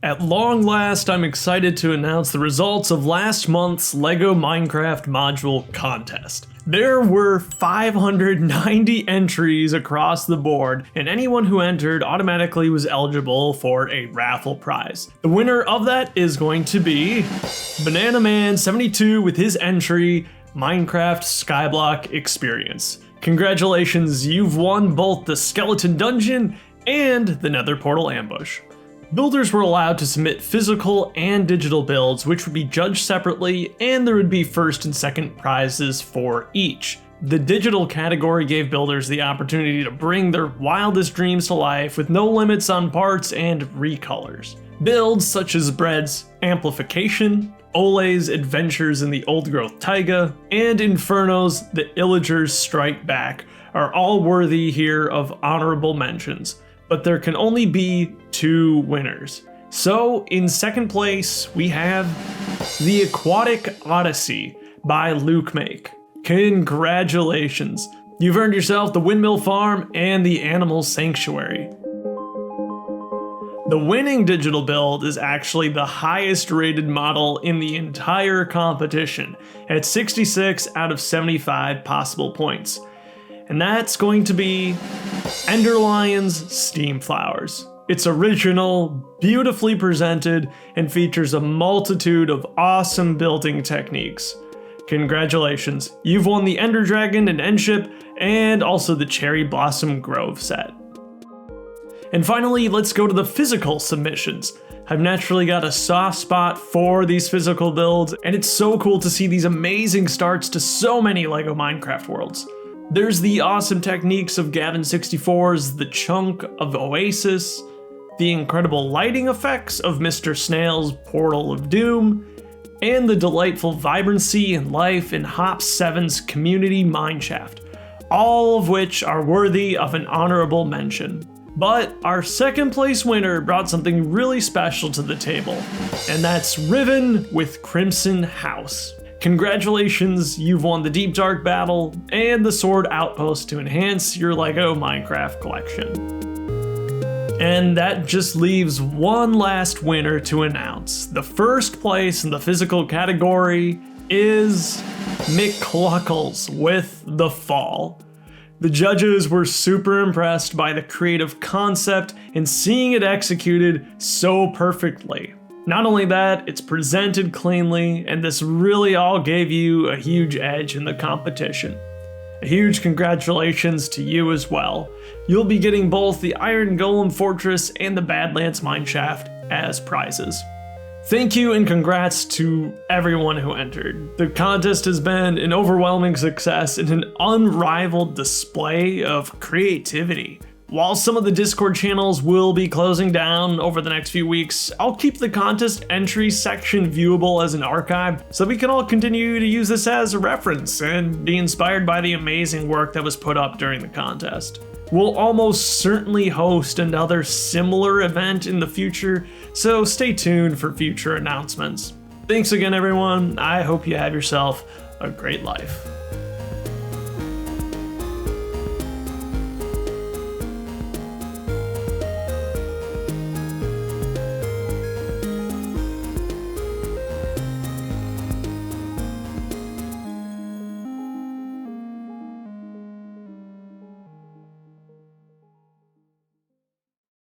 At long last, I'm excited to announce the results of last month's LEGO Minecraft module contest. There were 590 entries across the board, and anyone who entered automatically was eligible for a raffle prize. The winner of that is going to be Banana Man 72 with his entry, Minecraft Skyblock Experience. Congratulations, you've won both the Skeleton Dungeon and the Nether Portal Ambush. Builders were allowed to submit physical and digital builds, which would be judged separately, and there would be first and second prizes for each. The digital category gave builders the opportunity to bring their wildest dreams to life with no limits on parts and recolors. Builds such as Bread's Amplification, Ole's Adventures in the Old Growth Taiga, and Inferno's The Illagers Strike Back are all worthy here of honorable mentions, but there can only be 2 winners. So in second place, we have The Aquatic Odyssey by Luke Make. Congratulations, you've earned yourself the Windmill Farm and the Animal Sanctuary. The winning digital build is actually the highest rated model in the entire competition at 66 out of 75 possible points. And that's going to be Enderlion's Steam Flowers. It's original, beautifully presented, and features a multitude of awesome building techniques. Congratulations, you've won the Ender Dragon and Endship, and also the Cherry Blossom Grove set. And finally, let's go to the physical submissions. I've naturally got a soft spot for these physical builds, and it's so cool to see these amazing starts to so many LEGO Minecraft worlds. There's the awesome techniques of Gavin64's The Chunk of Oasis, the incredible lighting effects of Mr. Snail's Portal of Doom, and the delightful vibrancy and life in Hop7's Community Mineshaft, all of which are worthy of an honorable mention. But our second place winner brought something really special to the table, and that's Riven with Crimson House. Congratulations, you've won the Deep Dark Battle and the Sword Outpost to enhance your LEGO Minecraft collection. And that just leaves one last winner to announce. The first place in the physical category is McCluckles with The Fall. The judges were super impressed by the creative concept and seeing it executed so perfectly. Not only that, it's presented cleanly, and this really all gave you a huge edge in the competition. A huge congratulations to you as well. You'll be getting both the Iron Golem Fortress and the Badlands Mineshaft as prizes. Thank you and congrats to everyone who entered. The contest has been an overwhelming success and an unrivaled display of creativity. While some of the Discord channels will be closing down over the next few weeks, I'll keep the contest entry section viewable as an archive so we can all continue to use this as a reference and be inspired by the amazing work that was put up during the contest. We'll almost certainly host another similar event in the future, so stay tuned for future announcements. Thanks again, everyone. I hope you have yourself a great life.